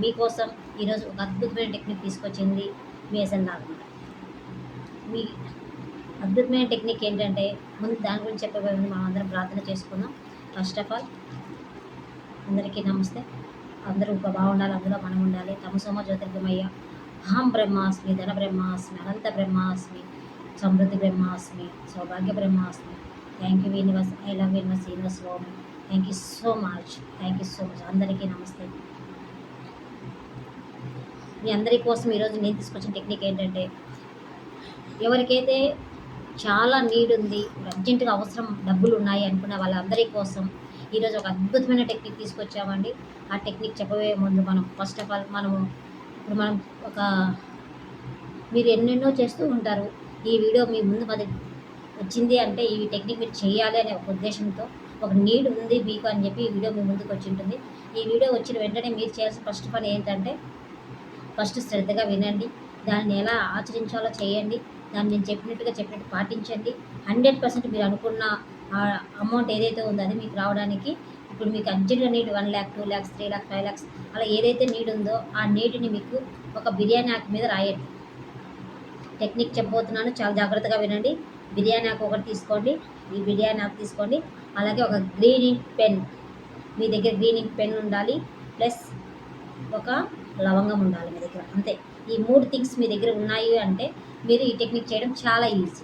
మీకోసం ఈరోజు ఒక అద్భుతమైన టెక్నిక్ తీసుకొచ్చింది మీ ఎస్ఎన్ నాగమ్మ. మీ అద్భుతమైన టెక్నిక్ ఏంటంటే, ముందు దాని గురించి చెప్పబోయే ముందు మనం అందరం ప్రార్థన చేసుకుందాం. ఫస్ట్ ఆఫ్ ఆల్ అందరికీ నమస్తే. అందరూ బాగుండాలి, అందులో మనం ఉండాలి. తమసోమ జ్యోతిర్గమయ్య అహం బ్రహ్మాస్మి, ధన బ్రహ్మాస్మి, అనంత బ్రహ్మాస్మి, సమృద్ధి బ్రహ్మాస్మి, సౌభాగ్య బ్రహ్మాస్మి. Thank you universe, I love universe, universe love me. Thank you so much, thank you so much. అందరికీ నమస్తే. మీ అందరి కోసం ఈరోజు నేను తీసుకొచ్చిన టెక్నిక్ ఏంటంటే, ఎవరికైతే చాలా నీడ్ ఉంది, అర్జెంటుగా అవసరం, డబ్బులు ఉన్నాయి అనుకున్న వాళ్ళందరి కోసం ఈరోజు ఒక అద్భుతమైన టెక్నిక్ తీసుకొచ్చామండి. ఆ టెక్నిక్ చెప్పబోయే ముందు మనం ఫస్ట్ ఆఫ్ ఆల్ ఇప్పుడు మనం ఒక మీరు ఎన్నెన్నో చేస్తూ ఉంటారు. ఈ వీడియో మీ ముందు వచ్చింది అంటే ఈ టెక్నిక్ మీరు చేయాలి అనే ఒక ఉద్దేశంతో, ఒక నీడ్ ఉంది మీకు అని చెప్పి ఈ వీడియో మీ ముందుకు వచ్చి ఉంటుంది. ఈ వీడియో వచ్చిన వెంటనే మీరు చేయాల్సిన ఫస్ట్ పని ఏంటంటే, ఫస్ట్ శ్రద్ధగా వినండి, దాన్ని ఎలా ఆచరించాలో చేయండి, దాన్ని నేను చెప్పినట్టు పాటించండి. 100% మీరు అనుకున్న అమౌంట్ ఏదైతే ఉందో అది మీకు రావడానికి, ఇప్పుడు మీకు అర్జెంట్గా need 1 lakh, 2 lakhs, 3 lakhs, 5 lakhs అలా ఏదైతే నీడ్ ఉందో ఆ నీటిని మీకు ఒక బిర్యానీ ఆకు మీద రాయండి. టెక్నిక్ చెప్పబోతున్నాను, చాలా జాగ్రత్తగా వినండి. బిర్యానీ ఆకు ఒకటి తీసుకోండి, ఈ బిర్యానీ ఆకు తీసుకోండి. అలాగే ఒక గ్రీన్ ఇంక్ పెన్, మీ దగ్గర గ్రీన్ ఇంక్ పెన్ ఉండాలి, ప్లస్ ఒక లవంగం ఉండాలి మీ దగ్గర. అంతే. ఈ 3 థింగ్స్ మీ దగ్గర ఉన్నాయి అంటే మీరు ఈ టెక్నిక్ చేయడం చాలా ఈజీ.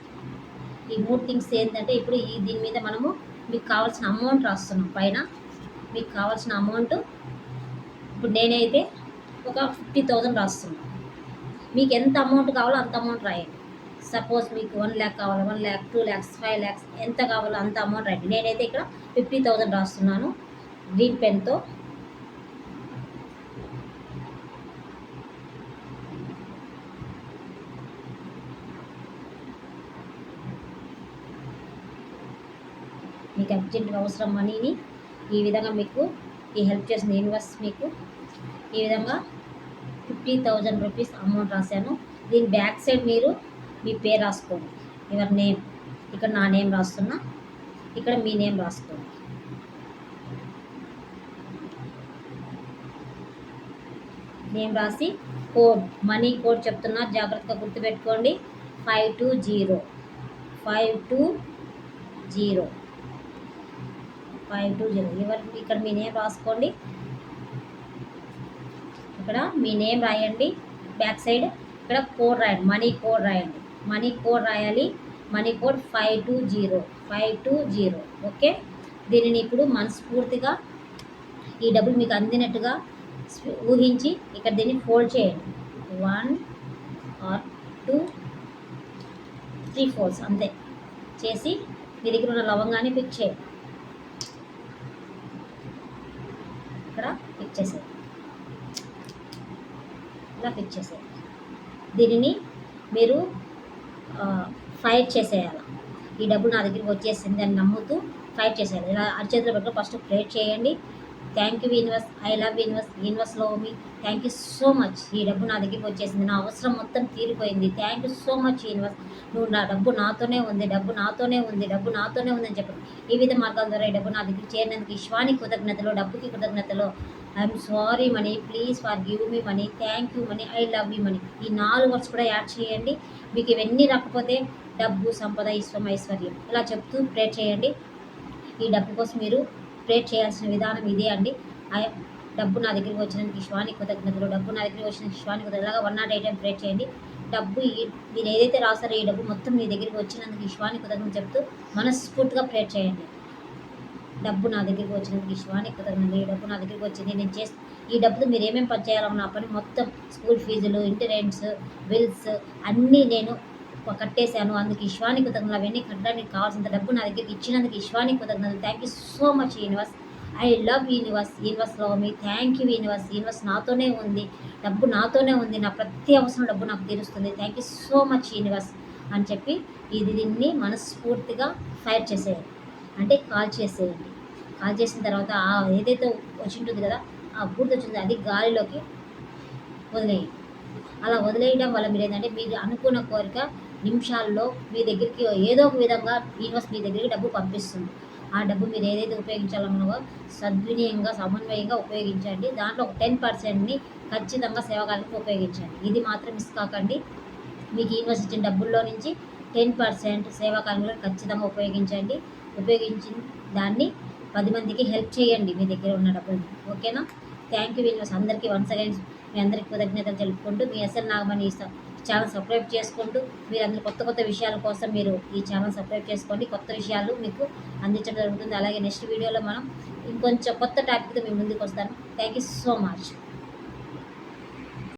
ఈ 3 థింగ్స్ ఏంటంటే, ఇప్పుడు దీని మీద మనము మీకు కావాల్సిన అమౌంట్ రాస్తున్నాం పైన. మీకు కావాల్సిన అమౌంట్ ఇప్పుడు నేనైతే ఒక 50,000 రాస్తున్నాను. మీకు ఎంత అమౌంట్ కావాలో అంత అమౌంట్ రాయండి. సపోజ్ మీకు 1 lakh కావాలి, 1 lakh, 2 lakhs, 5 lakhs ఎంత కావాలో అంత అమౌంట్ రాయండి. నేనైతే ఇక్కడ 50,000 రాస్తున్నాను గ్రీన్ పెన్తో. మీకు అర్జెంట్గా అవసరం మనీని ఈ విధంగా మీకు ఈ హెల్ప్ చేసిన యూనివర్స్ మీకు ఈ విధంగా 50,000 రూపీస్ అమౌంట్ రాశాను. దీని బ్యాక్ సైడ్ మీరు మీ పేరు రాసుకోండి, యువర్ నేమ్. ఇక్కడ నా నేమ్ రాస్తున్నా, ఇక్కడ మీ నేమ్ రాసుకోండి. నేమ్ రాసి కోడ్, మనీ కోడ్ చెప్తున్నా, జాగ్రత్తగా గుర్తుపెట్టుకోండి. 520 520 520. ఇక్కడ మీ నేమ్ రాసుకోండి, ఇక్కడ మీ నేమ్ రాయండి. బ్యాక్ సైడ్ ఇక్కడ కోడ్ రాయండి, మనీ కోడ్ రాయండి. మనీ కోడ్ రాయాలి, మనీ కోడ్ 520. ఓకే. దీనిని ఇప్పుడు మనస్ఫూర్తిగా ఈ డబ్బులు మీకు అందినట్టుగా ఊహించి ఇక్కడ దీన్ని ఫోల్డ్ చేయండి. 1 or 2, 3 folds అంతే చేసి మీ దగ్గర ఉన్న లవంగాన్ని పిక్ చేయండి. ఇక్కడ పిక్ చేసేది, ఇలా పిక్ చేసేది. దీనిని మీరు ఫైట్ చేసేయాలి. ఈ డబ్బు నా దగ్గరికి వచ్చేసింది అని నమ్ముతూ ఫైట్ చేసేయాలి. ఇలా అరచేతిలో పెట్టుకుని ఫస్ట్ ప్రేట్ చేయండి. Thank you universe, I love universe, universe love me. Thank you so much. ఈ డబ్బు నా దగ్గరికి వచ్చేసింది, నా అవసరం మొత్తం తీరిపోయింది. Thank you so much universe. నువ్వు నా డబ్బు నాతోనే ఉంది, డబ్బు నాతోనే ఉంది, డబ్బు నాతోనే ఉంది అని చెప్పండి. ఈ విధ మార్గాల ద్వారా ఈ డబ్బు నా దగ్గర చేరినందుకు ఈశ్వానికి కృతజ్ఞతలు, డబ్బుకి కృతజ్ఞతలు. I'm sorry money, please for give me money, thank you money, I love you money. ఈ 4 words కూడా యాడ్ చేయండి. మీకు ఇవన్నీ రాకపోతే డబ్బు, సంపద, ఐశ్వర్యం ఇలా చెప్తూ ప్రేర్ చేయండి. ఈ డబ్బు కోసం మీరు ప్రేర్ చేయాల్సిన విధానం ఇదే అండి. డబ్బు నా దగ్గరికి వచ్చినందుకు ఈశ్వానికి కృతజ్ఞతలు, డబ్బు నా దగ్గరికి వచ్చినందుకు ఈశ్వానికి కృతజ్ఞతలు. ఇలాగా 108 times ప్రేర్ చేయండి. డబ్బు మీరు ఏదైతే రాస్తారో ఈ డబ్బు మొత్తం మీ దగ్గరికి వచ్చినందుకు ఈశ్వానికి కృతజ్ఞతలు చెప్తూ మనస్ఫూర్తిగా ప్రేర్ చేయండి. డబ్బు నా దగ్గరికి వచ్చినందుకు ఈశ్వానికి కృతజ్ఞతలు. ఈ డబ్బు నా దగ్గరికి వచ్చింది, నేను ఈ డబ్బుతో మీరు ఏమేమి పని చేయాలన్న పని మొత్తం, స్కూల్ ఫీజులు, ఇంటి రెంట్స్, బిల్స్ అన్నీ నేను కట్టేశాను. అందుకు ఈశ్వానికి కృతజ్ఞతలు. అవన్నీ కట్టడానికి కావాల్సినంత డబ్బు నా దగ్గరికి ఇచ్చినందుకు ఈశ్వానికి కృతజ్ఞతలు. Thank you so much universe, I love universe, universe love me. Thank you universe, universe నాతోనే ఉంది, డబ్బు నాతోనే ఉంది, నా ప్రతి అవసరం డబ్బు నాకు తీరుస్తుంది. Thank you so much universe అని చెప్పి దీన్ని మనస్ఫూర్తిగా ఫైర్ చేసేయండి, అంటే కాల్ చేసేయండి. కాల్ చేసిన తర్వాత ఏదైతే వచ్చి ఉంటుంది కదా, ఆ బూడిద వచ్చింది అది గాలిలోకి వదిలేయండి. అలా వదిలేయడం వల్ల మీరు ఏంటంటే, మీరు అనుకున్న కోరిక నిమిషాల్లో మీ దగ్గరికి ఏదో ఒక విధంగా యూనివర్స్ మీ దగ్గరికి డబ్బు పంపిస్తుంది. ఆ డబ్బు మీరు ఏదైతే ఉపయోగించాలన్నారో సద్వినియంగా సమన్వయంగా ఉపయోగించండి. దాంట్లో ఒక 10%ని ఖచ్చితంగా సేవా కార్యక్రమానికి ఉపయోగించండి. ఇది మాత్రం మిస్ కాకండి. మీకు యూనివర్సిటీ ఇచ్చిన డబ్బుల్లో నుంచి 10% సేవా కార్యక్రమాలకు ఖచ్చితంగా ఉపయోగించండి. ఉపయోగించిన దాన్ని 10 మందికి హెల్ప్ చేయండి మీ దగ్గర ఉన్న డబ్బుల్ని. ఓకేనా? థ్యాంక్ యూ యూనివర్స్ అందరికీ వన్స్ అగైన్ మీ అందరికీ కృతజ్ఞతలు తెలుపుకుంటూ మీ ఎస్ఎల్ నాగమణి ఛానల్ సబ్స్క్రైబ్ చేసుకుంటూ మీరందరూ కొత్త విషయాల కోసం మీరు ఈ ఛానల్ సబ్స్క్రైబ్ చేసుకోండి. కొత్త విషయాలు మీకు అందించడం జరుగుతుంది. అలాగే నెక్స్ట్ వీడియోలో మనం ఇంకొంచెం కొత్త టాపిక్తో మీ ముందుకు వస్తాను. Thank you so much.